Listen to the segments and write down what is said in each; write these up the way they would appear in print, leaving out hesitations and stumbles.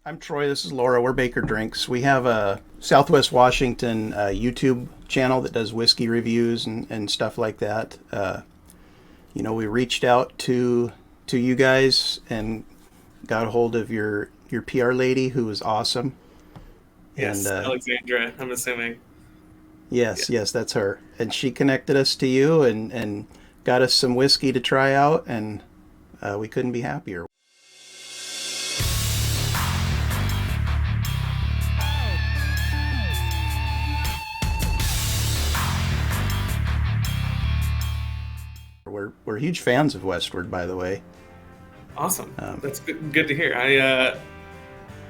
I'm Troy. This is Laura. We're Baker Drinks. We have a Southwest Washington YouTube channel that does whiskey reviews and stuff like that. We reached out to you guys and got a hold of your PR lady, who was awesome. And Yes, Alexandra, I'm assuming. Yeah. yes, that's her. And she connected us to you and got us some whiskey to try out, and we couldn't be happier. We're huge fans of Westward, by the way. Awesome. Um, That's good to hear.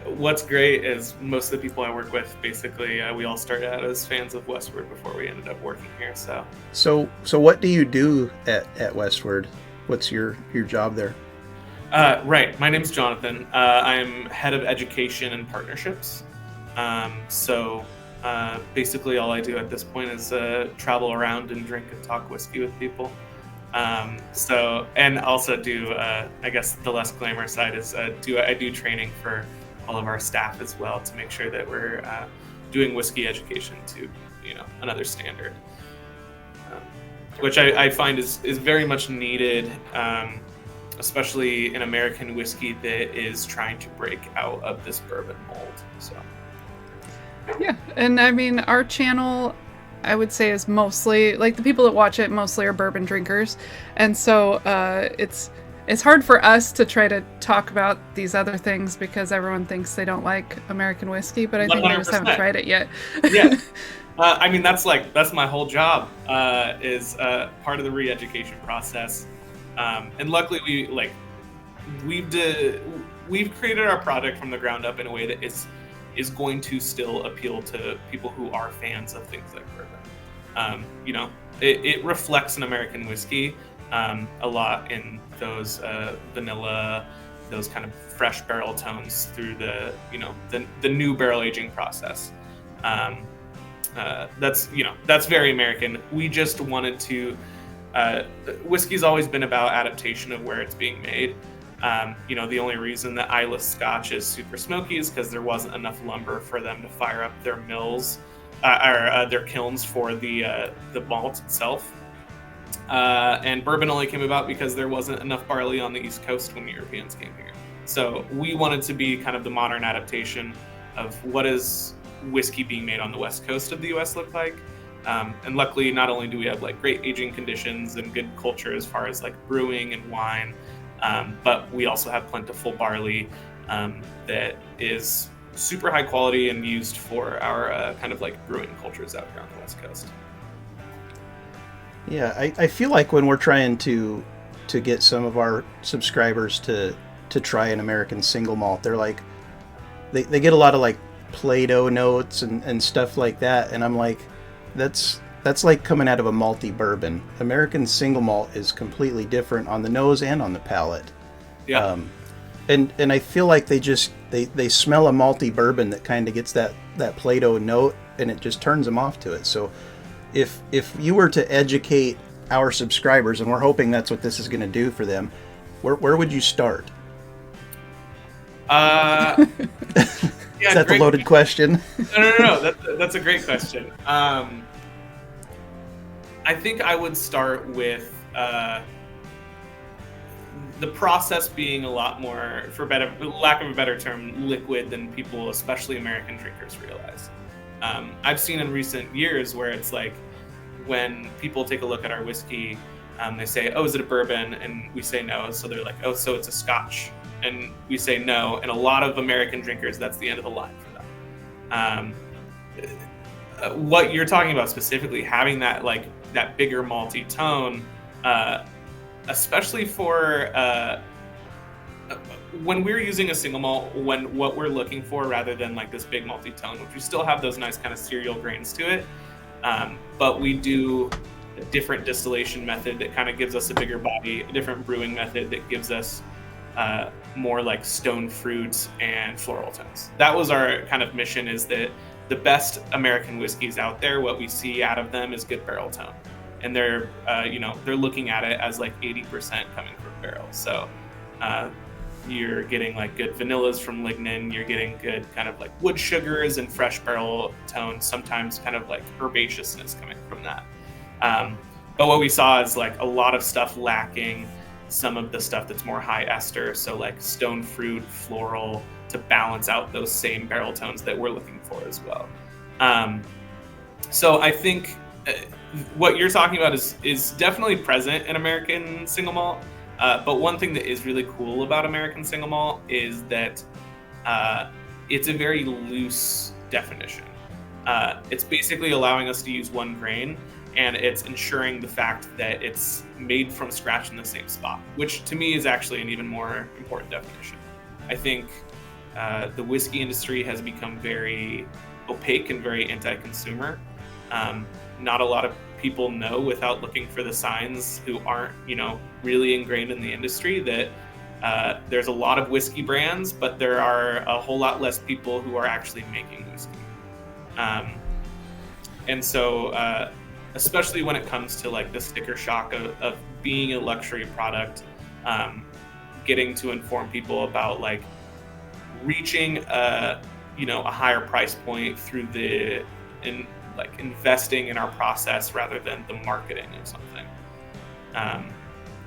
What's great is most of the people I work with, basically, we all started out as fans of Westward before we ended up working here. So, so what do you do at Westward? What's your job there? right. My name's Jonathan. I'm head of education and partnerships. Basically, all I do at this point is travel around and drink and talk whiskey with people. And also do, I guess the less glamorous side is I do training for all of our staff as well to make sure that we're doing whiskey education to, another standard, um, which I find is very much needed, especially in American whiskey that is trying to break out of this bourbon mold. So. Yeah, and I mean, our channel, I would say, is mostly, like, the people that watch it mostly are bourbon drinkers, and so it's hard for us to try to talk about these other things because everyone thinks they don't like American whiskey, but I think they just haven't 100%. tried it yet. Yeah. I mean, that's my whole job, is part of the re-education process. And luckily we've created our product from the ground up in a way that is going to still appeal to people who are fans of things like bourbon. It reflects an American whiskey a lot in those vanilla, those kind of fresh barrel tones through the new barrel aging process. That's very American. We just wanted to. Whiskey's always been about adaptation of where it's being made. The only reason that Islay Scotch is super smoky is because there wasn't enough lumber for them to fire up their mills or their kilns for the malt itself. And bourbon only came about because there wasn't enough barley on the East Coast when Europeans came here. So we wanted to be kind of the modern adaptation of what is whiskey being made on the West Coast of the U.S. look like. And luckily, not only do we have great aging conditions and good culture as far as brewing and wine, but we also have plentiful barley that is super high quality and used for our kind of brewing cultures out here on the West Coast. Yeah, I feel like when we're trying to get some of our subscribers to try an American single malt, they're they get a lot of Play-Doh notes and stuff like that, and I'm like, that's like coming out of a malty bourbon. American single malt is completely different on the nose and on the palate. Yeah. And I feel like they smell a malty bourbon that kind of gets that Play-Doh note, and it just turns them off to it. So if you were to educate our subscribers, and we're hoping that's what this is going to do for them, where would you start? Yeah, Is that the loaded question? No. That's a great question. I think I would start with the process being a lot more, for lack of a better term, liquid than people, especially American drinkers, realize. I've seen in recent years where it's when people take a look at our whiskey, they say, "Oh, is it a bourbon?" And we say no. So they're like, "Oh, so it's a Scotch?" And we say no. And a lot of American drinkers, that's the end of the line for them. What you're talking about specifically, having that that bigger malty tone, especially for when we're using a single malt, when what we're looking for, rather than this big malty tone, which we still have those nice kind of cereal grains to it, but we do a different distillation method that kind of gives us a bigger body, a different brewing method that gives us more stone fruit and floral tones. That was our kind of mission, is that the best American whiskeys out there, what we see out of them is good barrel tone. And they're looking at it as 80% coming from barrels. So You're getting like good vanillas from lignin. You're getting good kind of like wood sugars and fresh barrel tones. Sometimes kind of like herbaceousness coming from that. But what we saw is like a lot of stuff lacking some of the stuff that's more high ester. So like stone fruit, floral, to balance out those same barrel tones that we're looking for as well. So I think what you're talking about is definitely present in American single malt. But one thing that is really cool about American single malt is that it's a very loose definition. It's basically allowing us to use one grain, and it's ensuring the fact that it's made from scratch in the same spot, which to me is actually an even more important definition. I think the whiskey industry has become very opaque and very anti-consumer. Not a lot of people know without looking for the signs, who aren't, really ingrained in the industry, that there's a lot of whiskey brands, but there are a whole lot less people who are actually making whiskey. And so, especially when it comes to like the sticker shock of being a luxury product, getting to inform people about like reaching a higher price point through investing in our process rather than the marketing of something.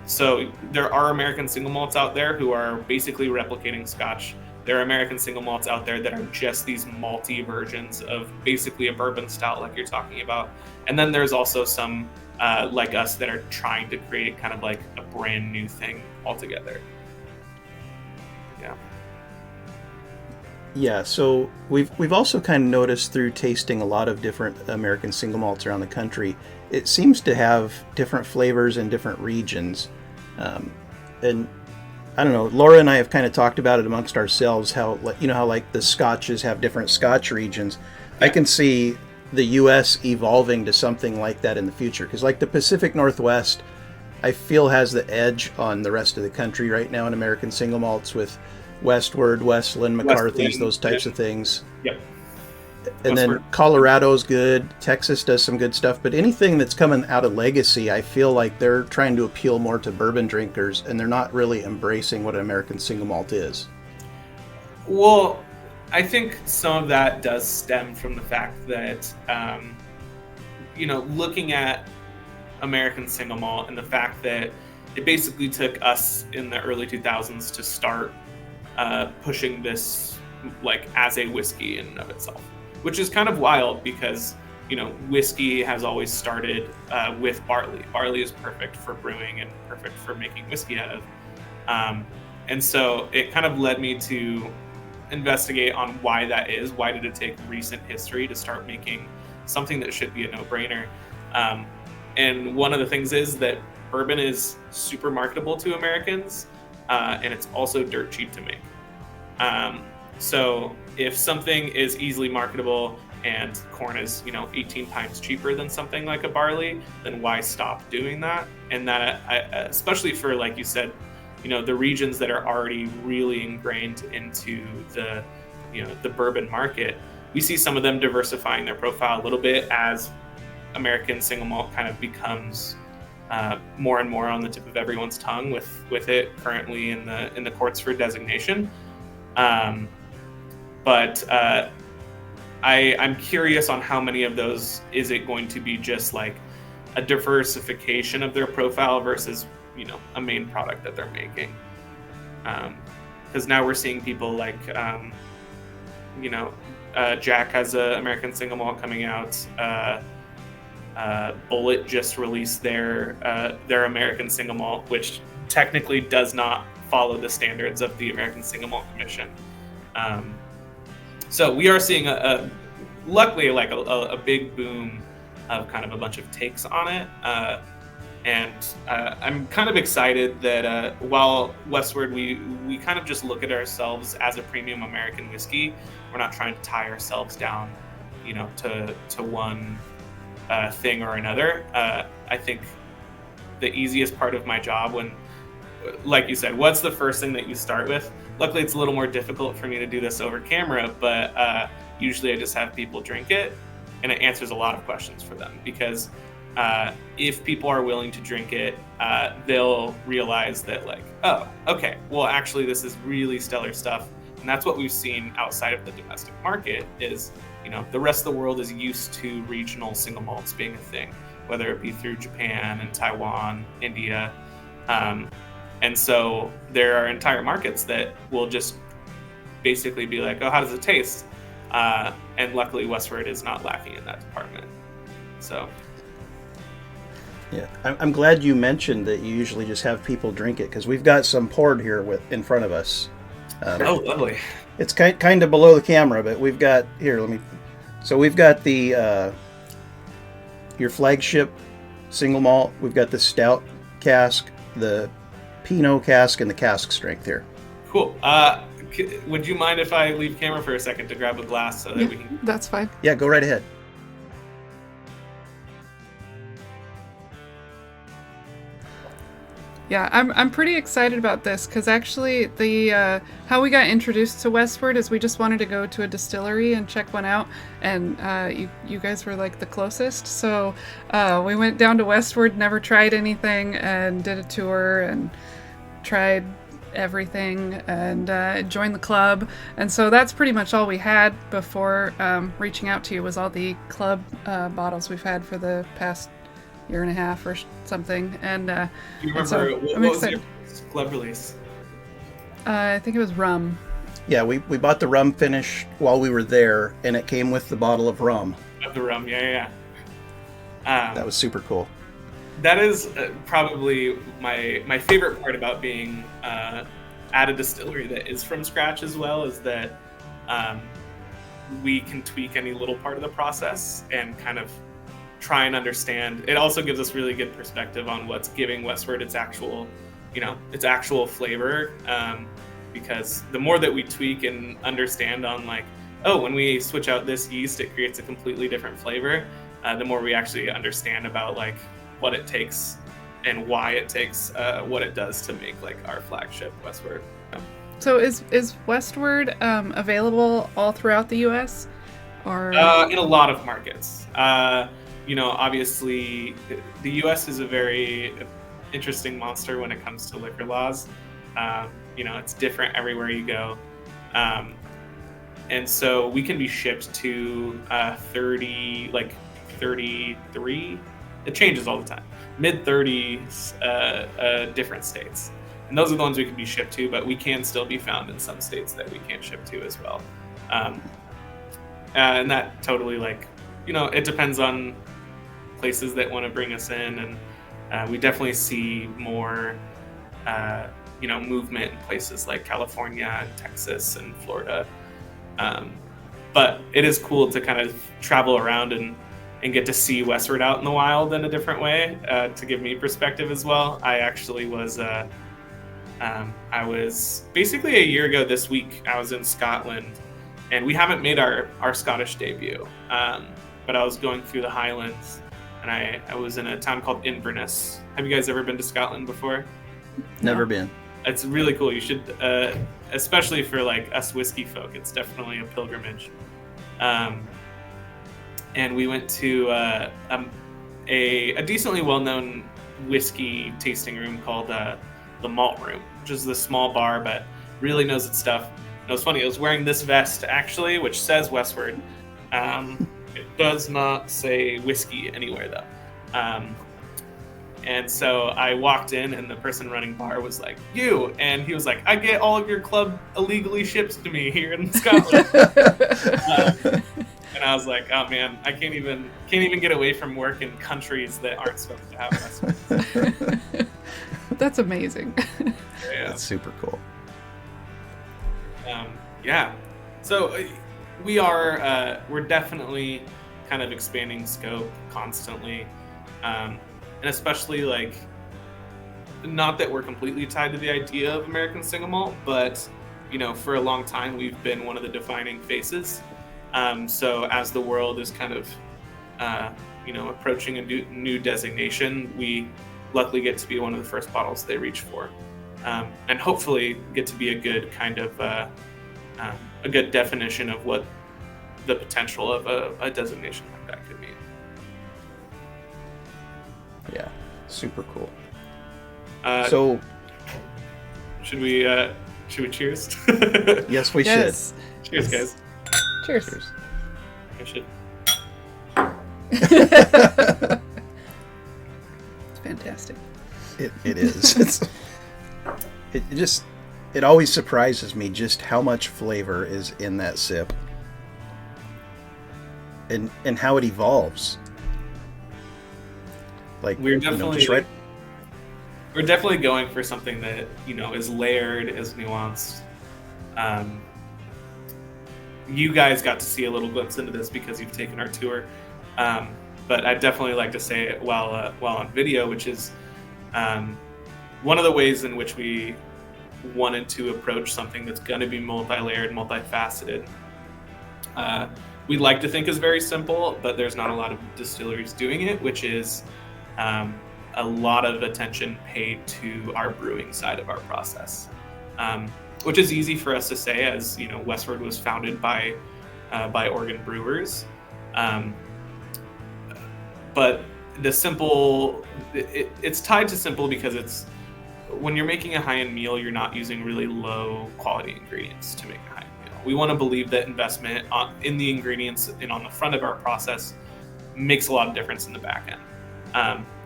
So there are American single malts out there who are basically replicating Scotch. There are American single malts out there that are just these malty versions of basically a bourbon stout like you're talking about. And then there's also some like us that are trying to create kind of like a brand new thing altogether. Yeah. Yeah, so we've also kind of noticed through tasting a lot of different American single malts around the country, it seems to have different flavors in different regions. And I don't know, Laura and I have kind of talked about it amongst ourselves, how like the Scotches have different Scotch regions. Yeah. I can see the U.S. evolving to something like that in the future, because like the Pacific Northwest, I feel has the edge on the rest of the country right now in American single malts with Westward, Westland, McCarthy's, those types of things. Yep. And then Colorado's good, Texas does some good stuff, but anything that's coming out of Legacy, I feel like they're trying to appeal more to bourbon drinkers, and they're not really embracing what an American single malt is. Well, I think some of that does stem from the fact that, looking at American single malt and the fact that it basically took us in the early 2000s to start pushing this like as a whiskey in and of itself, which is kind of wild because, whiskey has always started with barley. Barley is perfect for brewing and perfect for making whiskey out of. And so it kind of led me to investigate on why that is. Why did it take recent history to start making something that should be a no-brainer? And one of the things is that bourbon is super marketable to Americans, and it's also dirt cheap to make. So if something is easily marketable and corn is, 18 times cheaper than something like a barley, then why stop doing that? And that, especially for, like you said, the regions that are already really ingrained into the bourbon market, we see some of them diversifying their profile a little bit as American single malt kind of becomes more and more on the tip of everyone's tongue with it currently in the courts for designation. But I'm curious on how many of those is it going to be just like a diversification of their profile versus, a main product that they're making. Because now we're seeing people like, Jack has an American single malt coming out. Bullet just released their American single malt, which technically does not follow the standards of the American Single Malt Commission. So we are seeing luckily like a big boom of kind of a bunch of takes on it. And I'm kind of excited that while Westward, we kind of just look at ourselves as a premium American whiskey. We're not trying to tie ourselves down, to one thing or another. I think the easiest part of my job when, like you said, what's the first thing that you start with? Luckily, it's a little more difficult for me to do this over camera, but usually I just have people drink it, and it answers a lot of questions for them because if people are willing to drink it, they'll realize that like, oh, okay, well, actually, this is really stellar stuff. And that's what we've seen outside of the domestic market is, the rest of the world is used to regional single malts being a thing, whether it be through Japan and Taiwan, India. And so there are entire markets that will just basically be like, oh, how does it taste? And luckily Westward is not lacking in that department. So. Yeah, I'm glad you mentioned that you usually just have people drink it, because we've got some poured here in front of us. Oh, lovely. It's kind of below the camera, but we've got here. So we've got the your flagship single malt. We've got the stout cask, the Pinot cask, and the cask strength here. Cool. Would you mind if I leave camera for a second to grab a glass so that we can? That's fine. Yeah, go right ahead. Yeah, I'm pretty excited about this because actually the how we got introduced to Westward is we just wanted to go to a distillery and check one out, and you guys were like the closest, so we went down to Westward, never tried anything, and did a tour and tried everything and joined the club, and so that's pretty much all we had before reaching out to you was all the club bottles we've had for the past year and a half or something, and do you remember so what was your club release? I think it was rum. Yeah, we bought the rum finish while we were there, and it came with the bottle of rum. Of the rum, yeah. That was super cool. That is probably my favorite part about being at a distillery that is from scratch as well, is that we can tweak any little part of the process and kind of try and understand. It also gives us really good perspective on what's giving Westward its actual flavor, because the more that we tweak and understand on like, oh, when we switch out this yeast, it creates a completely different flavor, the more we actually understand about like what it takes and why it takes what it does to make like our flagship Westward. So is Westward available all throughout the U.S. or in a lot of markets? Obviously, the U.S. is a very interesting monster when it comes to liquor laws. It's different everywhere you go. And so we can be shipped to 33, it changes all the time, mid-30s different states. And those are the ones we can be shipped to, but we can still be found in some states that we can't ship to as well. And that totally it depends on places that want to bring us in, and we definitely see more movement in places like California and Texas and Florida, but it is cool to kind of travel around and get to see Westward out in the wild in a different way, to give me perspective as well. I actually was I was basically a year ago this week, I was in Scotland, and we haven't made our Scottish debut, but I was going through the Highlands, and I was in a town called Inverness. Have you guys ever been to Scotland before? Never been. It's really cool. You should, especially for like us whiskey folk, it's definitely a pilgrimage. And we went to a decently well-known whiskey tasting room called the Malt Room, which is this small bar, but really knows its stuff. And it was funny, I was wearing this vest, actually, which says Westward. It does not say whiskey anywhere, though. And so I walked in, and the person running bar was like, "You," and he was like, "I get all of your club illegally shipped to me here in Scotland." And I was like, "Oh man, I can't even get away from work in countries that aren't supposed to have Westward." That's amazing. Yeah. That's super cool. Yeah. So we're definitely kind of expanding scope constantly. And especially not that we're completely tied to the idea of American single malt, but for a long time we've been one of the defining faces. So as the world is kind of approaching a new designation, we luckily get to be one of the first bottles they reach for, and hopefully get to be a good kind of a good definition of what the potential of a designation like that could be. Super cool. So, should we cheers? Yes, we Yes. should. Cheers, guys. Cheers. Cheers. I should. It's fantastic. It is. It always surprises me just how much flavor is in that sip, and how it evolves. Like, We're definitely just right. We're definitely going for something that is layered, is nuanced. You guys got to see a little glimpse into this because you've taken our tour, but I'd definitely like to say it while on video, which is one of the ways in which we wanted to approach something that's going to be multi-layered, multifaceted. We'd like to think is very simple, but there's not a lot of distilleries doing it, which is a lot of attention paid to our brewing side of our process, which is easy for us to say, as Westward was founded by Oregon brewers, but the simple, it's tied to simple because it's when you're making a high-end meal, you're not using really low quality ingredients to make a high-end meal. We want to believe that investment in the ingredients and on the front of our process makes a lot of difference in the back end.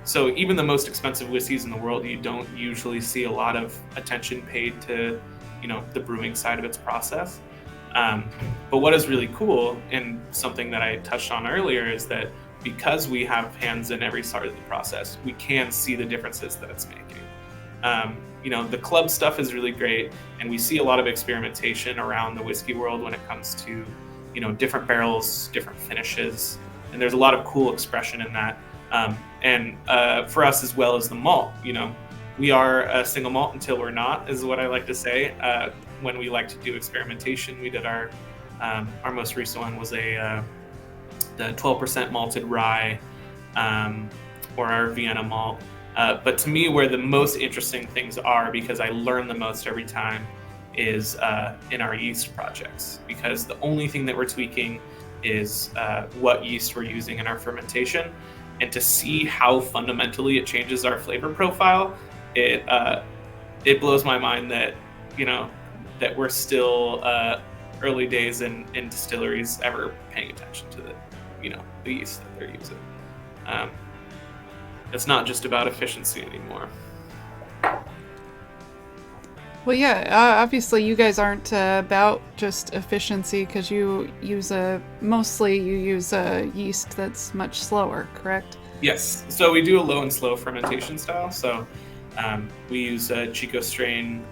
So even the most expensive whiskeys in the world, you don't usually see a lot of attention paid to, the brewing side of its process. But what is really cool, and something that I touched on earlier, is that because we have hands in every part of the process, we can see the differences that it's making. The club stuff is really great, and we see a lot of experimentation around the whiskey world when it comes to, different barrels, different finishes, and there's a lot of cool expression in that. And for us, as well as the malt, we are a single malt until we're not, is what I like to say. When we like to do experimentation, we did our most recent one was the 12% malted rye, or our Vienna malt. But to me, where the most interesting things are, because I learn the most every time, is in our yeast projects, because the only thing that we're tweaking is what yeast we're using in our fermentation. And to see how fundamentally it changes our flavor profile, it blows my mind that that we're still early days in distilleries ever paying attention to the yeast that they're using. It's not just about efficiency anymore. Well, yeah, obviously you guys aren't about just efficiency, because you use mostly a yeast that's much slower, correct? Yes. So we do a low and slow fermentation style. So we use a Chico strain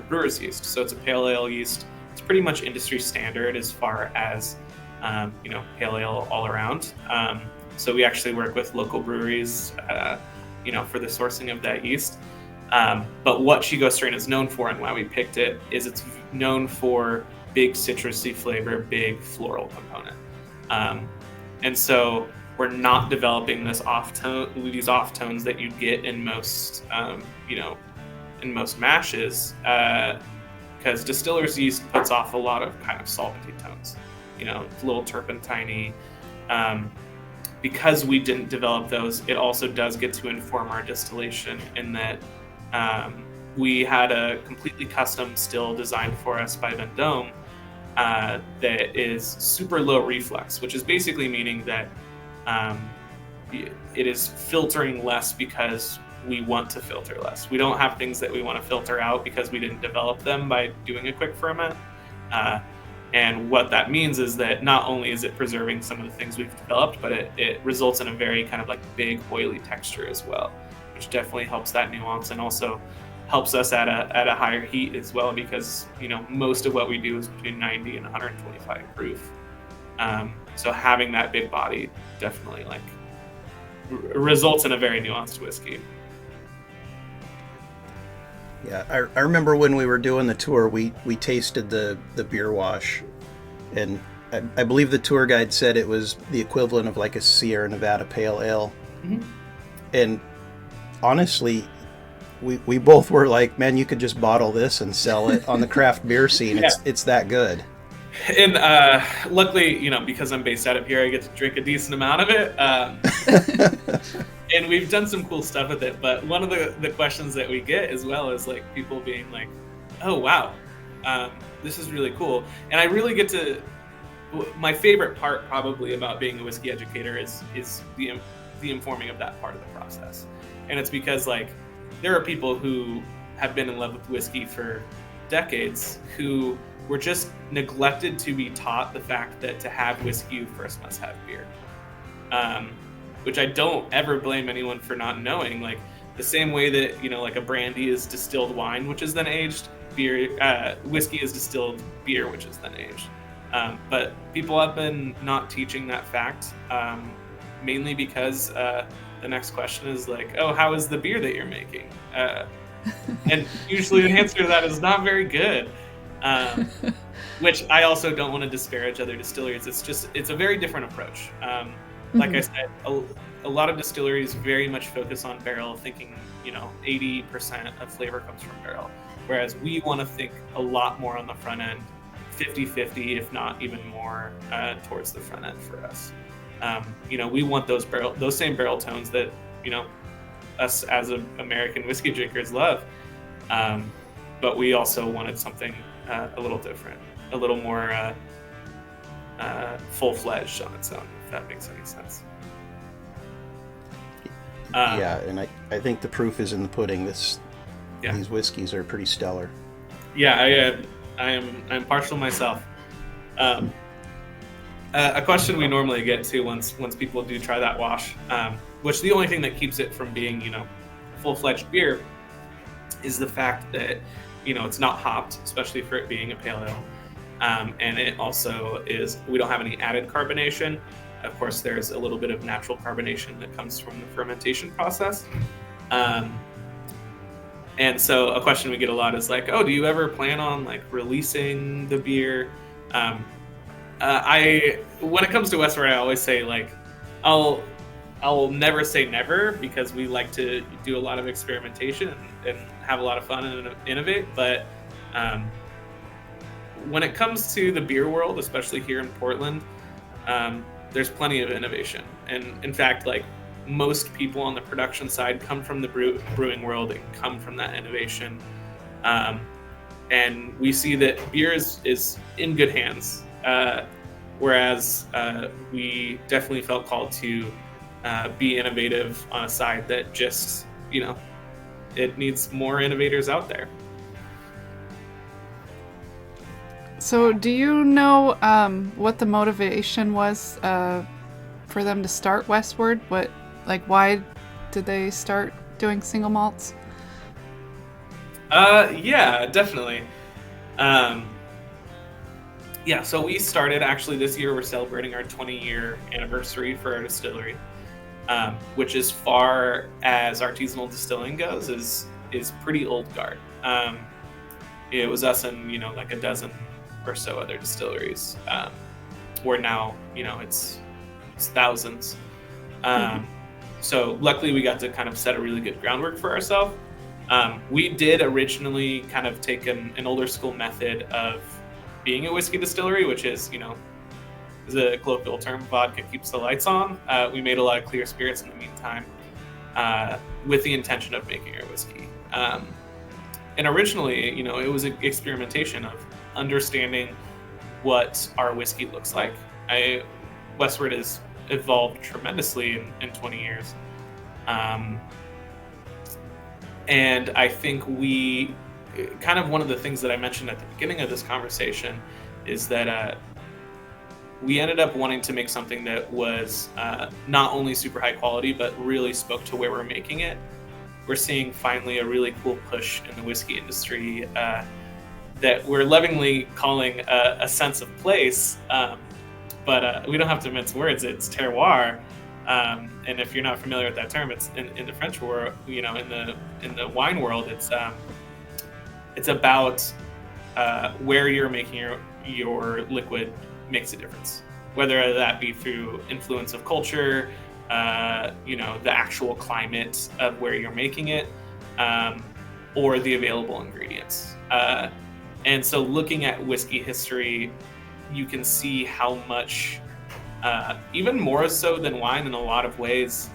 brewer's yeast. So it's a pale ale yeast. It's pretty much industry standard as far as pale ale all around. So we actually work with local breweries, for the sourcing of that yeast. But what Chico strain is known for, and why we picked it, is it's known for big citrusy flavor, big floral component. And so we're not developing these off tones that you'd get in most, in most mashes, because distillers yeast puts off a lot of kind of salty tones, a little turpentine-y. Because we didn't develop those, it also does get to inform our distillation in that we had a completely custom still designed for us by Vendome that is super low reflux, which is basically meaning that it is filtering less because we want to filter less. We don't have things that we want to filter out because we didn't develop them by doing a quick ferment. And what that means is that not only is it preserving some of the things we've developed, but it results in a very kind of like big oily texture as well, which definitely helps that nuance, and also helps us at a higher heat as well, because most of what we do is between 90 and 125 proof. So having that big body definitely results in a very nuanced whiskey. Yeah, I remember when we were doing the tour, we tasted the beer wash, and I believe the tour guide said it was the equivalent of like a Sierra Nevada Pale Ale. Mm-hmm. And honestly, we both were like, man, you could just bottle this and sell it on the craft beer scene. Yeah. It's that good. And luckily, because I'm based out of here, I get to drink a decent amount of it. and we've done some cool stuff with it. But one of the questions that we get as well is like people being like, "Oh wow, this is really cool." And I really get to. My favorite part probably about being a whiskey educator is the informing of that part of the process, and it's because like there are people who have been in love with whiskey for decades who were just neglected to be taught the fact that to have whiskey you first must have beer. Which I don't ever blame anyone for not knowing. Like the same way that, you know, like a brandy is distilled wine, which is then aged, whiskey is distilled beer, which is then aged. But people have been not teaching that fact, mainly because the next question is like, oh, how is the beer that you're making? And usually the answer to that is not very good. Which I also don't want to disparage other distilleries. It's a very different approach. Like I said, a lot of distilleries very much focus on barrel, thinking, you know, 80% of flavor comes from barrel. Whereas we want to think a lot more on the front end, 50-50, if not even more, towards the front end for us. You know, we want those same barrel tones that, you know, us as American whiskey drinkers love. But we also wanted something a little different, a little more full-fledged on its own, if that makes any sense. Yeah, and I think the proof is in the pudding. These whiskeys are pretty stellar. Yeah, I'm partial myself. A question we normally get to once people do try that wash, which the only thing that keeps it from being, you know, full-fledged beer is the fact that, you know, it's not hopped, especially for it being a pale ale. And it also we don't have any added carbonation. Of course, there's a little bit of natural carbonation that comes from the fermentation process. And so a question we get a lot is like, oh, do you ever plan on like releasing the beer? When it comes to Westward, I always say like, I'll never say never, because we like to do a lot of experimentation and have a lot of fun and innovate. But when it comes to the beer world, especially here in Portland, there's plenty of innovation. And in fact, like most people on the production side come from the brewing world and come from that innovation. And we see that beer is in good hands. Whereas we definitely felt called to be innovative on a side that just, you know, it needs more innovators out there. So do you know what the motivation was for them to start Westward? Why did they start doing single malts? Yeah, definitely. Yeah, so we started, actually this year we're celebrating our 20-year anniversary for our distillery, which as far as artisanal distilling goes is pretty old guard. It was us and, you know, like a dozen or so other distilleries. Where now, you know, it's thousands. So luckily we got to kind of set a really good groundwork for ourselves. We did originally kind of take an older school method of being a whiskey distillery, which is, you know, is a colloquial term, vodka keeps the lights on. We made a lot of clear spirits in the meantime, with the intention of making our whiskey. And originally, you know, it was an experimentation of understanding what our whiskey looks like. Westward has evolved tremendously in 20 years. And I think we kind of, one of the things that I mentioned at the beginning of this conversation is that we ended up wanting to make something that was not only super high quality, but really spoke to where we're making it. We're seeing finally a really cool push in the whiskey industry that we're lovingly calling a sense of place. But we don't have to mince words. It's terroir. And if you're not familiar with that term, it's in the French world, you know, in the wine world, it's about where you're making your liquid makes a difference, whether that be through influence of culture, you know, the actual climate of where you're making it, or the available ingredients. And so looking at whiskey history, you can see how much, even more so than wine in a lot of ways,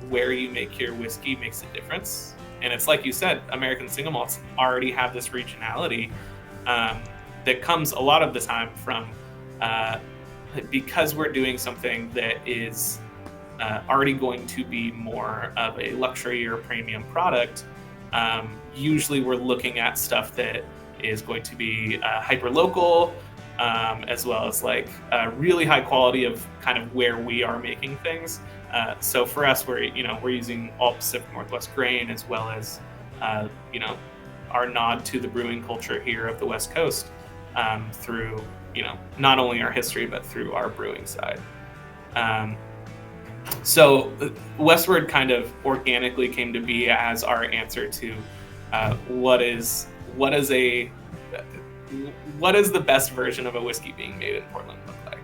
where you make your whiskey makes a difference. And it's like you said, American single malts already have this regionality that comes a lot of the time from because we're doing something that is already going to be more of a luxury or premium product. Usually we're looking at stuff that is going to be hyper local, as well as like really high quality of kind of where we are making things. So for us, we're using all Pacific Northwest grain, as well as our nod to the brewing culture here of the West Coast, through not only our history but through our brewing side. So Westward kind of organically came to be as our answer to what is the best version of a whiskey being made in Portland look like.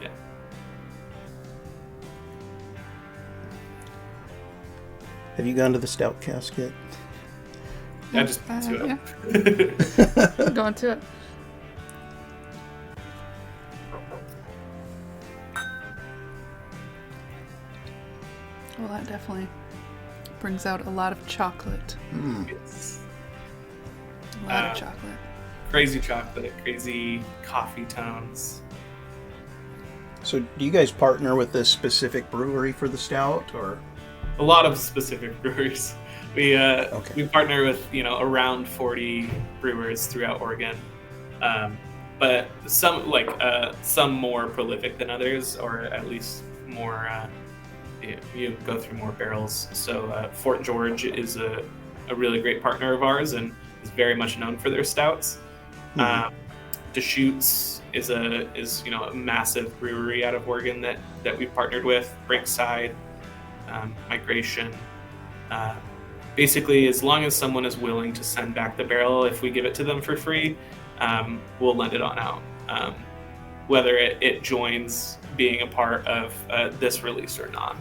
Yeah. Have you gone to the stout cask yet? I just to yeah. it. Going to it. Well, that definitely brings out a lot of chocolate. It's A lot of chocolate. crazy chocolate, crazy coffee tones. So do you guys partner with this specific brewery for the stout, or? A lot of specific brewers. We partner with around 40 brewers throughout Oregon, but some more prolific than others, or at least more. You go through more barrels. So Fort George is a really great partner of ours and is very much known for their stouts. Deschutes is a massive brewery out of Oregon that we've partnered with. Breakside, Migration. Basically, as long as someone is willing to send back the barrel, if we give it to them for free, we'll lend it on out. Whether it joins being a part of this release or not,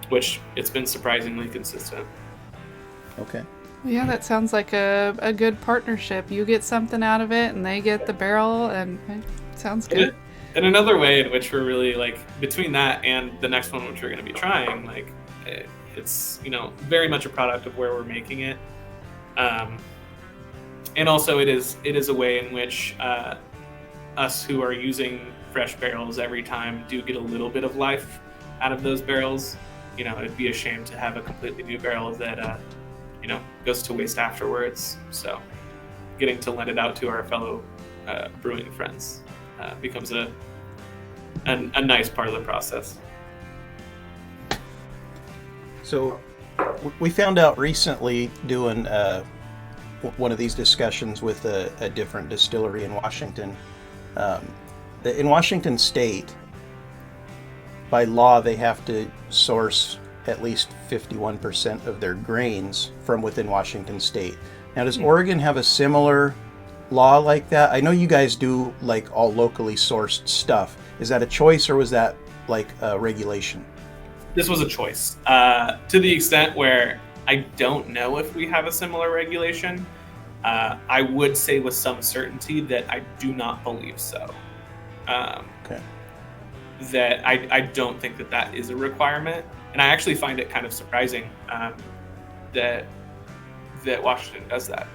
which it's been surprisingly consistent. Okay. Yeah, that sounds like a good partnership. You get something out of it, and they get the barrel, and it sounds good. And another way in which we're really between that and the next one, which we're going to be trying, it's very much a product of where we're making it, and also it is a way in which us who are using fresh barrels every time do get a little bit of life out of those barrels. It'd be a shame to have a completely new barrel that goes to waste afterwards. So getting to lend it out to our fellow brewing friends becomes a nice part of the process. So we found out recently doing one of these discussions with a different distillery in Washington. In Washington State, by law, they have to source at least 51% of their grains from within Washington State. Now, does Oregon have a similar law like that? I know you guys do all locally sourced stuff. Is that a choice, or was that a regulation? This was a choice, to the extent where I don't know if we have a similar regulation. I would say with some certainty that I do not believe so. Okay. That I don't think that is a requirement, and I actually find it kind of surprising that Washington does that,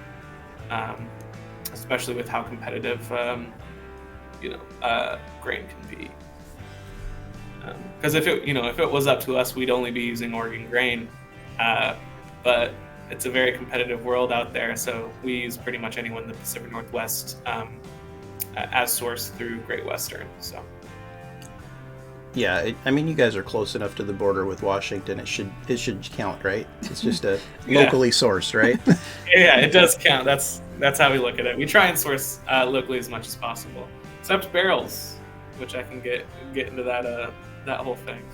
especially with how competitive grain can be. Because if it was up to us, we'd only be using Oregon grain, but it's a very competitive world out there, so we use pretty much anyone in the Pacific Northwest as sourced through Great Western. So yeah, you guys are close enough to the border with Washington. It should count, right? It's just a locally sourced, right? Yeah, it does count. That's how we look at it. We try and source locally as much as possible, except barrels, which I can get into that whole thing.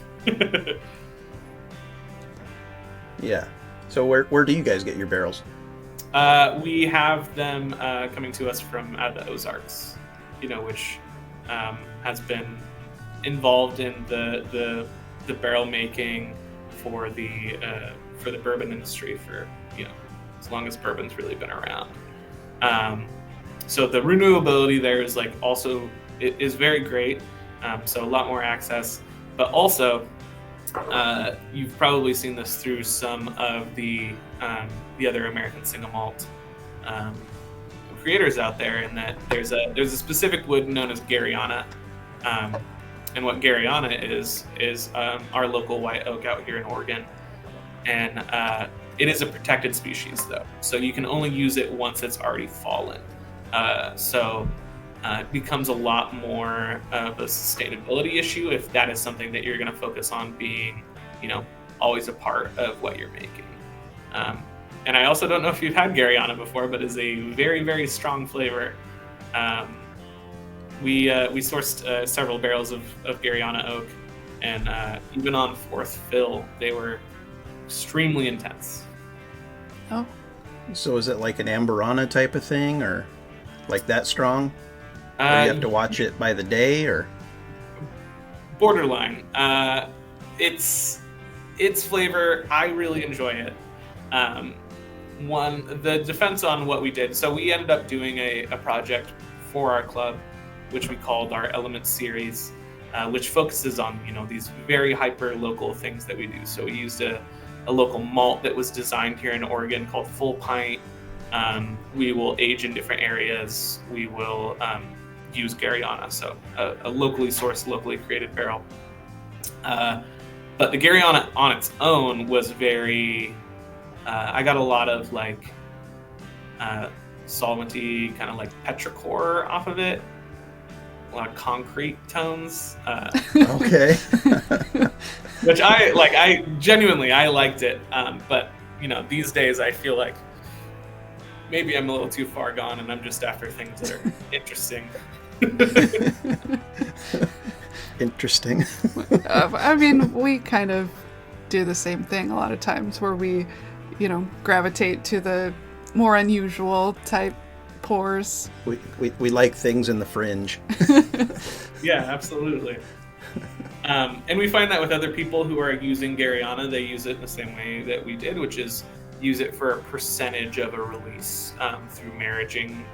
Yeah. So where do you guys get your barrels? We have them coming to us from out of the Ozarks, which has been involved in the barrel making for the bourbon industry for as long as bourbon's really been around. So the renewability there is also it is very great. So a lot more access, But also, you've probably seen this through some of the other American single malt creators out there, in that there's a specific wood known as Garyana, and what Garyana is our local white oak out here in Oregon, and it is a protected species though, so you can only use it once it's already fallen. It becomes a lot more of a sustainability issue if that is something that you're going to focus on being, always a part of what you're making. And I also don't know if you've had Garyana before, but it's a very, very strong flavor. We sourced several barrels of Garyana oak, and even on fourth fill, they were extremely intense. Oh. So is it like an Amberana type of thing, or like that strong? Or you have to watch it by the day, or? Borderline. Its flavor, I really enjoy it. The defense on what we did, so we ended up doing a project for our club, which we called our Element series, which focuses on these very hyper local things that we do. So we used a local malt that was designed here in Oregon called Full Pint. We will age in different areas. We will use Garyana, so a locally sourced, locally created barrel. But the Garyana on its own was very. I got a lot of like solventy, kind of like petrichor off of it. A lot of concrete tones. Okay. Which I genuinely liked it. But these days I feel like maybe I'm a little too far gone, and I'm just after things that are interesting. Interesting. I mean, we kind of do the same thing a lot of times, where we, gravitate to the more unusual type pours. We like things in the fringe. Yeah, absolutely. And we find that with other people who are using Garyana, they use it in the same way that we did, which is use it for a percentage of a release through marrying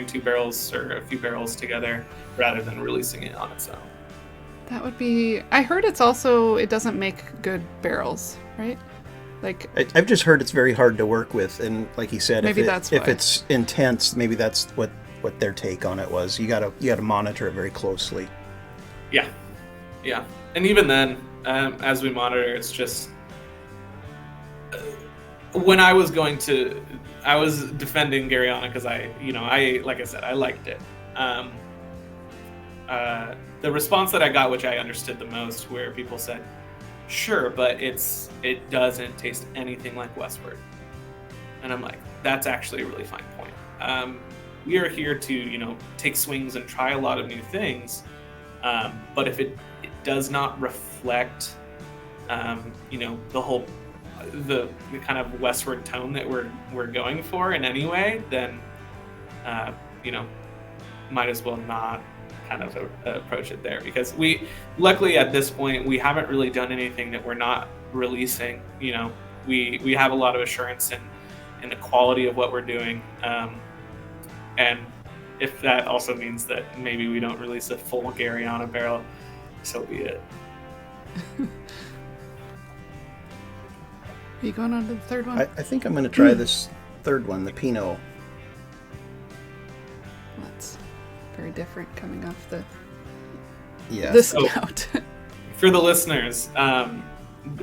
two barrels or a few barrels together rather than releasing it on its own. That would be. I heard it doesn't make good barrels, right? Like, I've just heard it's very hard to work with, and like you said, maybe if it's intense, maybe that's what their take on it was. You gotta monitor it very closely. Yeah, and even then, as we monitor, it's just when I was defending Garyana because I like I said, I liked it. The response that I got, which I understood the most, where people said, sure, but it doesn't taste anything like Westward. And I'm like, that's actually a really fine point. We are here to, take swings and try a lot of new things. But if it does not reflect, the kind of Westward tone that we're going for in any way, then, might as well not kind of approach it there, because luckily at this point we haven't really done anything that we're not releasing. We have a lot of assurance in the quality of what we're doing, and if that also means that maybe we don't release a full Garyana barrel, so be it. Are you going on to the third one? I think I'm going to try this third one, the Pinot. That's very different coming off the scout. For the listeners,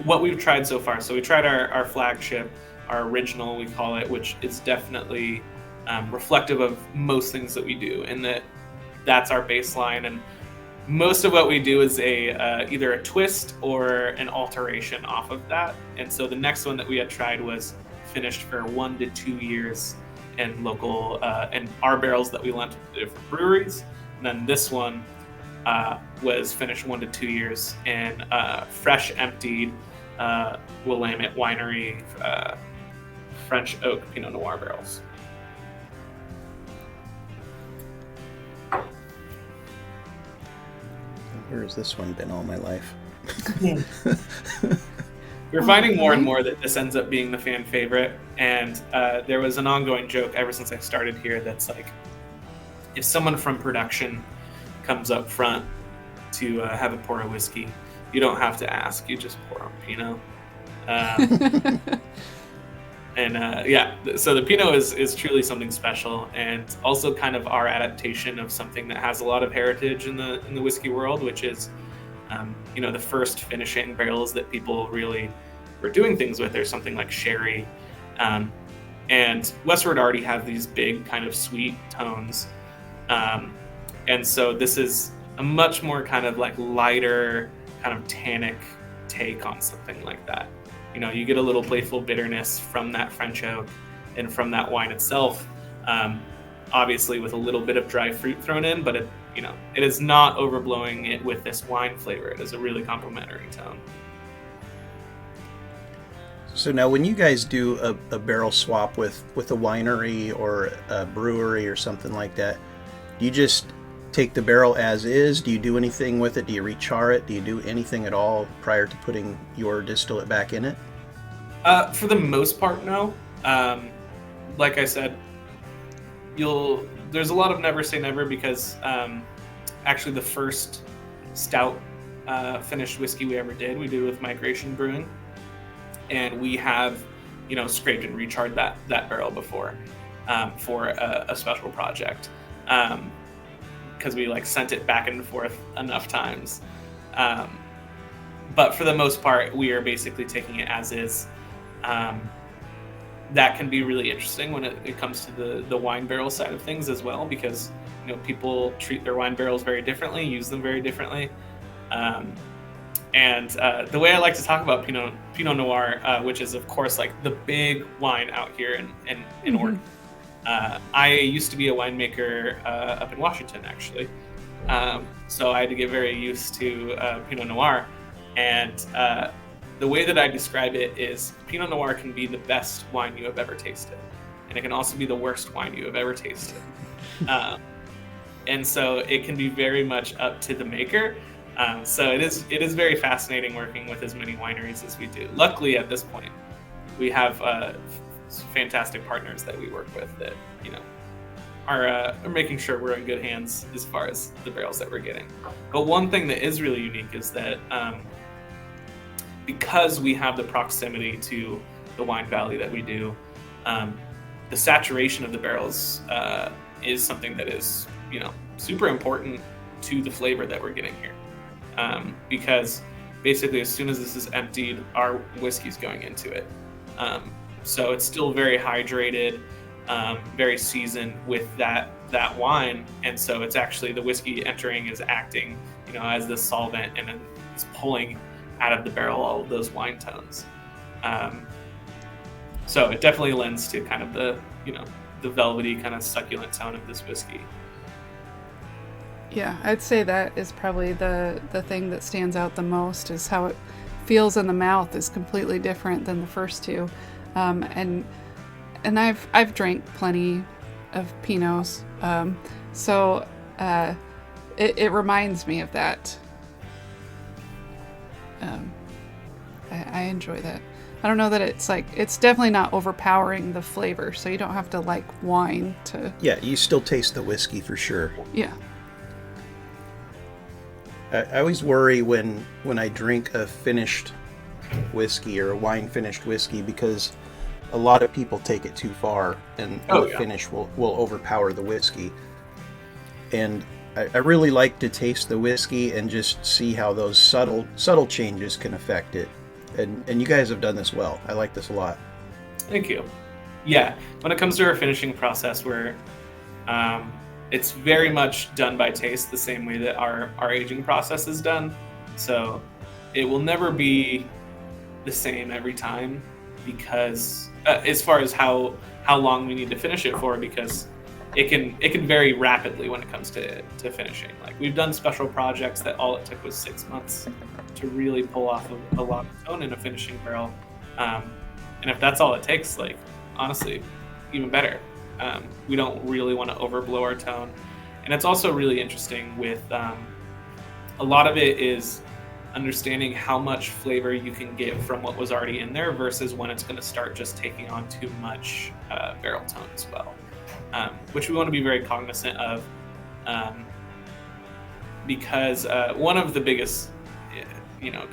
what we've tried so far, so we tried our flagship, our original, we call it, which is definitely reflective of most things that we do, and that's our baseline, and most of what we do is either a twist or an alteration off of that. And so the next one that we had tried was finished for 1 to 2 years in local and our barrels that we lent to different breweries. And then this one was finished 1 to 2 years in fresh emptied Willamette Winery French oak Pinot Noir barrels. Where has this one been all my life? We're finding more and more that this ends up being the fan favorite, and there was an ongoing joke ever since I started here that's like, if someone from production comes up front to have a pour of whiskey, you don't have to ask. You just pour on Pinot. So the Pinot is truly something special, and also kind of our adaptation of something that has a lot of heritage in the whiskey world, which is the first finishing barrels that people really were doing things with, or something like sherry. And Westward already has these big kind of sweet tones. And so this is a much more kind of like lighter, kind of tannic take on something like that. You get a little playful bitterness from that French oak and from that wine itself, obviously with a little bit of dry fruit thrown in, but it is not overblowing it with this wine flavor. It is a really complementary tone. So now when you guys do a barrel swap with a winery or a brewery or something like that, do you just take the barrel as is? Do you do anything with it? Do you rechar it? Do you do anything at all prior to putting your distillate back in it? For the most part, no. Like I said, there's a lot of never say never, because actually the first stout finished whiskey we ever did, we did with Migration Brewing, and we have scraped and recharred that barrel before for a special project, because we sent it back and forth enough times. But for the most part, we are basically taking it as is. That can be really interesting when it comes to the wine barrel side of things as well, because people treat their wine barrels very differently, use them very differently. And the way I like to talk about Pinot Noir, which is of course like the big wine out here in Oregon. I used to be a winemaker up in Washington, actually. So I had to get very used to Pinot Noir. And the way that I describe it is Pinot Noir can be the best wine you have ever tasted. And it can also be the worst wine you have ever tasted. And so it can be very much up to the maker. So it is very fascinating working with as many wineries as we do. Luckily, at this point, we have fantastic partners that we work with that are making sure we're in good hands as far as the barrels that we're getting. But one thing that is really unique is that because we have the proximity to the wine valley that we do, the saturation of the barrels is something that is super important to the flavor that we're getting here. Because basically as soon as this is emptied, our whiskey's going into it. So it's still very hydrated, very seasoned with that wine. And so it's actually the whiskey entering is acting, as the solvent, and then it's pulling out of the barrel all of those wine tones. So it definitely lends to kind of the velvety kind of succulent tone of this whiskey. Yeah, I'd say that is probably the thing that stands out the most, is how it feels in the mouth is completely different than the first two. And I've drank plenty of Pinots, so it reminds me of that. I enjoy that. I don't know that it's definitely not overpowering the flavor, so you don't have to like wine to... Yeah, you still taste the whiskey for sure. Yeah. I always worry when I drink a finished whiskey or a wine finished whiskey, because a lot of people take it too far, and the finish will overpower the whiskey. And I really like to taste the whiskey and just see how those subtle changes can affect it. And you guys have done this well. I like this a lot. Thank you. Yeah, when it comes to our finishing process, it's very much done by taste, the same way that our aging process is done. So it will never be the same every time, because as far as how long we need to finish it for, because it can vary rapidly when it comes to finishing. Like, we've done special projects that all it took was 6 months to really pull off a lot of tone in a finishing barrel. And if that's all it takes, honestly, even better. We don't really want to overblow our tone. And it's also really interesting with a lot of it is understanding how much flavor you can get from what was already in there versus when it's going to start just taking on too much barrel tone as well, which we want to be very cognizant of. because one of the biggest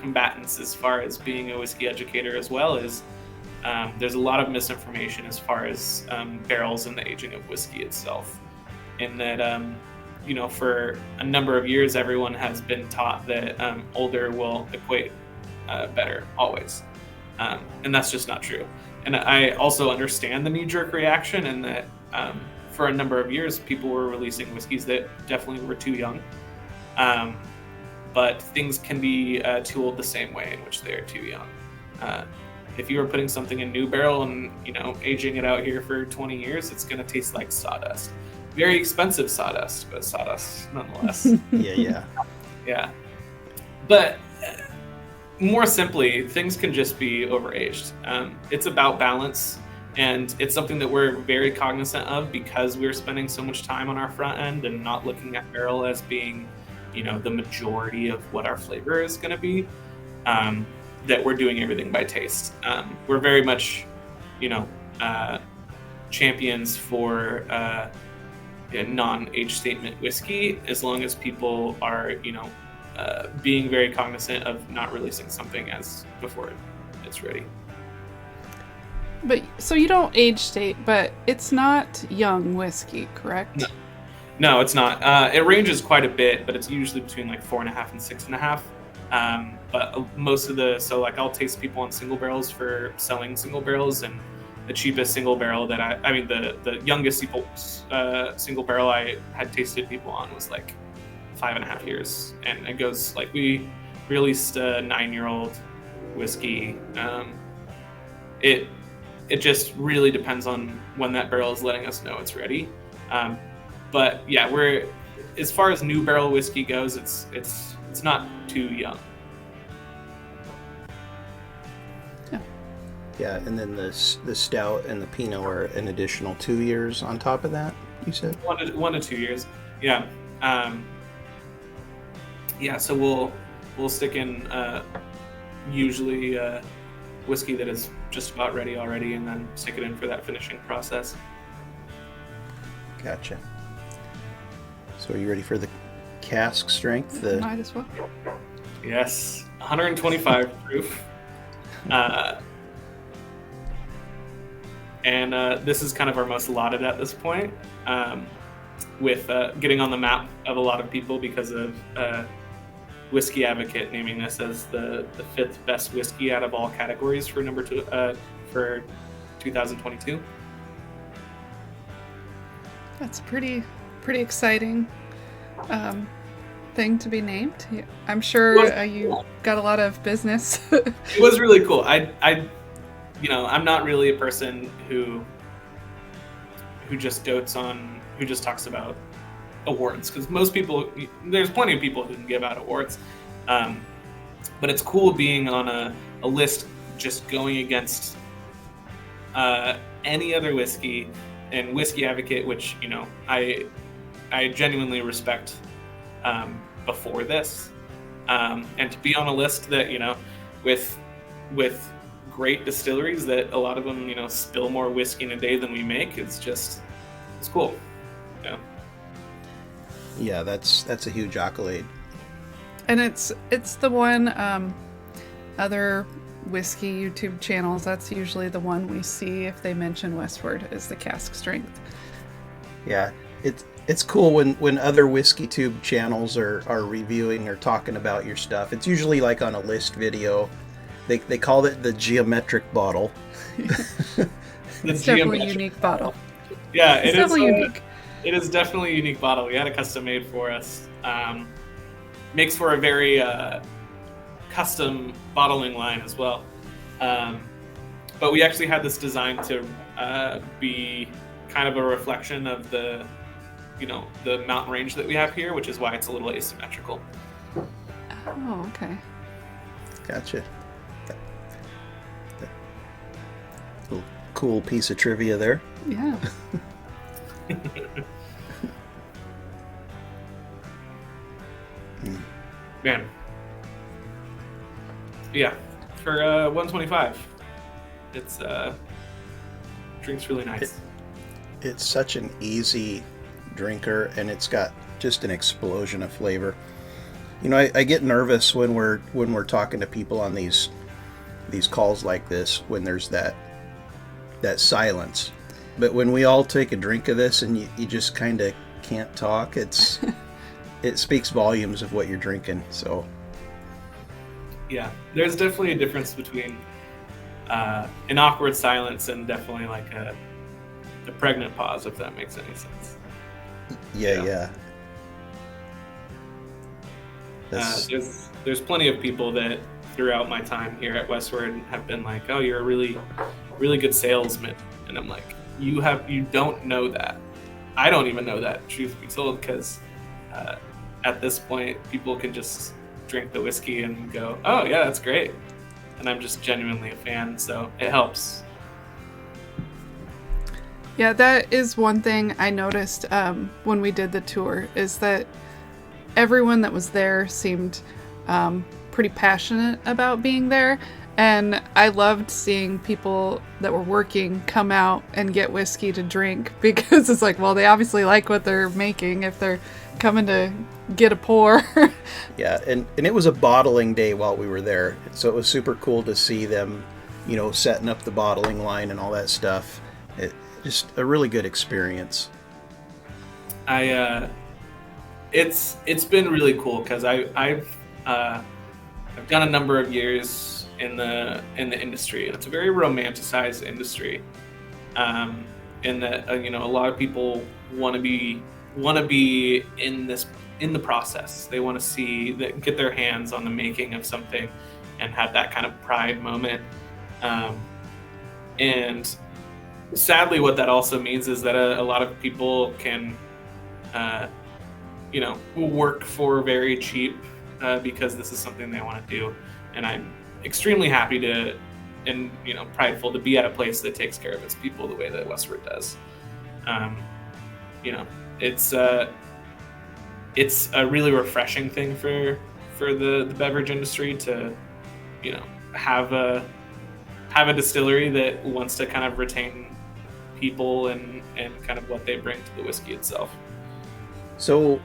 combatants as far as being a whiskey educator as well is there's a lot of misinformation as far as barrels and the aging of whiskey itself. In that, for a number of years, everyone has been taught that older will equate better always. And that's just not true. And I also understand the knee-jerk reaction in that for a number of years, people were releasing whiskeys that definitely were too young. But things can be too old the same way in which they are too young. If you were putting something in new barrel and aging it out here for 20 years, it's going to taste like sawdust. Very expensive sawdust, but sawdust nonetheless. Yeah. But more simply, things can just be overaged. It's about balance, and it's something that we're very cognizant of because we're spending so much time on our front end and not looking at barrel as being the majority of what our flavor is going to be, that we're doing everything by taste. We're very much, champions for non-age statement whiskey, as long as people are, being very cognizant of not releasing something as before it's ready. But so you don't age state, but it's not young whiskey, correct? No, it's not. It ranges quite a bit, but it's usually between like 4.5 and 6.5. But most of I'll taste people on single barrels for selling single barrels, and the cheapest single barrel that the youngest single barrel I had tasted people on was like 5.5 years, and it goes like we released a 9-year-old whiskey. It just really depends on when that barrel is letting us know it's ready. But yeah, we're as far as new barrel whiskey goes, it's not too young. Yeah, and then the stout and the Pinot are an additional 2 years on top of that, you said? 1 to 2 years. Yeah. So we'll stick in usually whiskey that is just about ready already, and then stick it in for that finishing process. Gotcha. So are you ready for the cask strength? Might as well. Yes, 125 proof. And this is kind of our most lauded at this point, with getting on the map of a lot of people because of Whiskey Advocate naming this as the 5th best whiskey out of all categories for for 2022. That's pretty exciting thing to be named. I'm sure you got a lot of business. It was really cool. I'm not really a person who just talks about awards, because there's plenty of people who can give out awards, but it's cool being on a list just going against any other whiskey, and Whiskey Advocate, which I genuinely respect before this, and to be on a list that with great distilleries that a lot of them spill more whiskey in a day than we make, it's cool. Yeah, that's a huge accolade. And it's the one other whiskey YouTube channels, that's usually the one we see if they mention Westward, is the cask strength. Yeah, it's cool when other whiskey tube channels are reviewing or talking about your stuff. It's usually like on a list video. They called it the geometric bottle. It's definitely a unique bottle. Yeah, it's definitely unique. It is definitely a unique bottle. We had it custom made for us. Makes for a very custom bottling line as well. But we actually had this designed to be kind of a reflection of the mountain range that we have here, which is why it's a little asymmetrical. Oh, okay. Gotcha. Little cool piece of trivia there. Yeah. Man. Yeah. For 125, it's drinks really nice. It's such an easy drinker, and it's got just an explosion of flavor. I get nervous when we're talking to people on these calls like this, when there's that silence. But when we all take a drink of this and you just kind of can't talk, it speaks volumes of what you're drinking. So yeah, there's definitely a difference between an awkward silence and definitely like a pregnant pause, if that makes any sense. Yeah. There's plenty of people that throughout my time here at Westward have been like, oh, you're a really, really good salesman. And I'm like, you don't know that. I don't even know that, truth be told, because at this point, people can just drink the whiskey and go, oh, yeah, that's great. And I'm just genuinely a fan, so it helps. Yeah, that is one thing I noticed when we did the tour, is that everyone that was there seemed pretty passionate about being there. And I loved seeing people that were working come out and get whiskey to drink, because it's like, well, they obviously like what they're making if they're coming to get a pour. Yeah, and it was a bottling day while we were there. So it was super cool to see them, setting up the bottling line and all that stuff. Just a really good experience. It's been really cool because I've done a number of years in the industry, and it's a very romanticized industry. In that a lot of people want to be in the process. They want to see that, get their hands on the making of something, and have that kind of pride moment. And sadly, what that also means is that a lot of people can, work for very cheap because this is something they want to do. And I'm extremely happy to, and prideful to be at a place that takes care of its people the way that Westward does. It's a really refreshing thing for the beverage industry to, have a distillery that wants to kind of retain people and kind of what they bring to the whiskey itself. So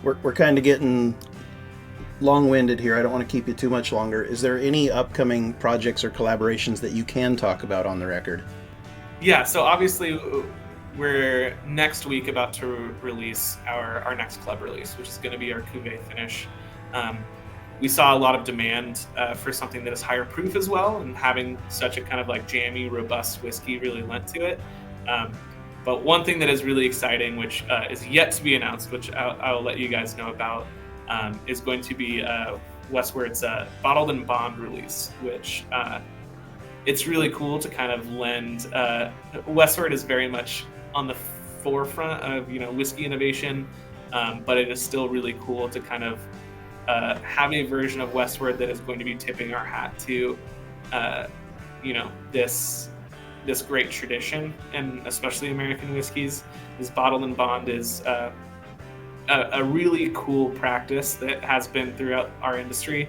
we're kind of getting long-winded here. I don't want to keep you too much longer. Is there any upcoming projects or collaborations that you can talk about on the record? Yeah, so obviously we're next week about to release our next club release, which is going to be our cuvee finish. We saw a lot of demand for something that is higher proof as well, and having such a kind of like jammy, robust whiskey really lent to it. But one thing that is really exciting, which is yet to be announced, which I'll let you guys know about, is going to be Westward's Bottled and Bond release, which it's really cool to kind of lend. Westward is very much on the forefront of whiskey innovation, but it is still really cool to kind of have a version of Westward that is going to be tipping our hat to this great tradition, and especially American whiskeys. This Bottled and Bond is a really cool practice that has been throughout our industry.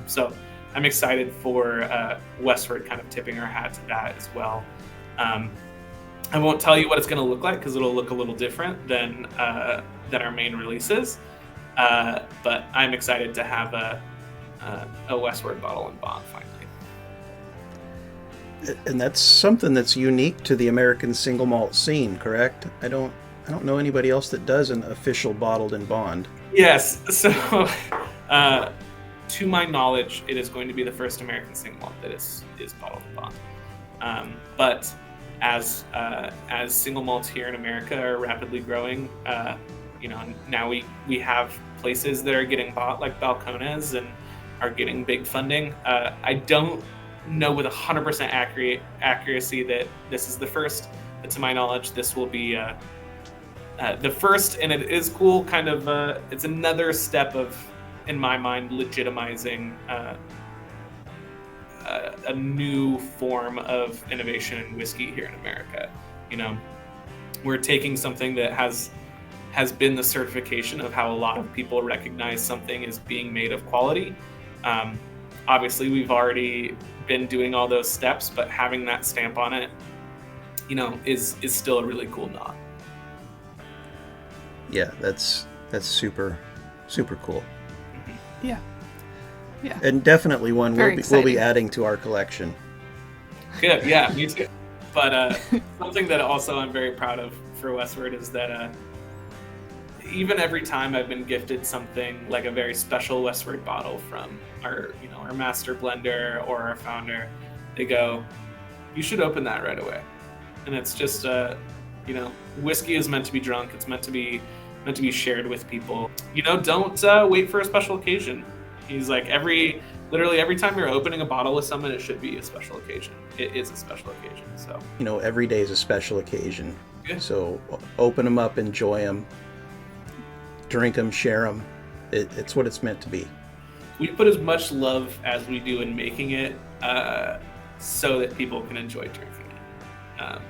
So I'm excited for Westward kind of tipping our hat to that as well. I won't tell you what it's going to look like because it'll look a little different than our main releases. But I'm excited to have a Westward Bottle and Bond finally. And that's something that's unique to the American single malt scene, correct? I don't know anybody else that does an official Bottled and Bond. Yes. So, to my knowledge, it is going to be the first American single malt that is Bottled and Bond. But as single malts here in America are rapidly growing, now we have places that are getting bought, like Balcones, and are getting big funding. I don't know with 100% accuracy that this is the first, but to my knowledge, this will be the first, and it is cool. Kind of, it's another step of, in my mind, legitimizing a new form of innovation in whiskey here in America. We're taking something that has been the certification of how a lot of people recognize something as being made of quality. Obviously, we've already been doing all those steps, but having that stamp on it, is still a really cool nod. Yeah, that's super, super cool. Mm-hmm. Yeah. And definitely one Very we'll be exciting. adding to our collection. Good, yeah, me too. But something that also I'm very proud of for Westward is that even every time I've been gifted something like a very special Westward bottle from our master blender or our founder, they go, "You should open that right away." And it's just whiskey is meant to be drunk. It's meant to be shared with people. Don't wait for a special occasion. He's like, literally every time you're opening a bottle with someone, it should be a special occasion. It is a special occasion. So Every day is a special occasion. Yeah. So open them up, enjoy them, drink them, share them. It's what it's meant to be. we put as much love as we do in making it, so that people can enjoy drinking it.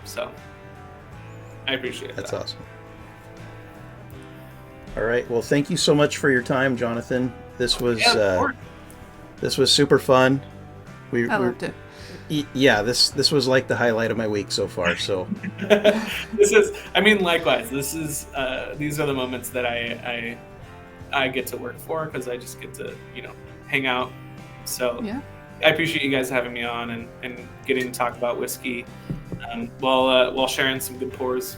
So I appreciate That's that. awesome. All right. Well, thank you so much for your time, Jonathan. This was Of course. this was super fun. I loved it. Yeah, this was like the highlight of my week so far. So Likewise. These are the moments that I get to work for, because I just get to hang out. So Yeah. I appreciate you guys having me on and getting to talk about whiskey, while sharing some good pours.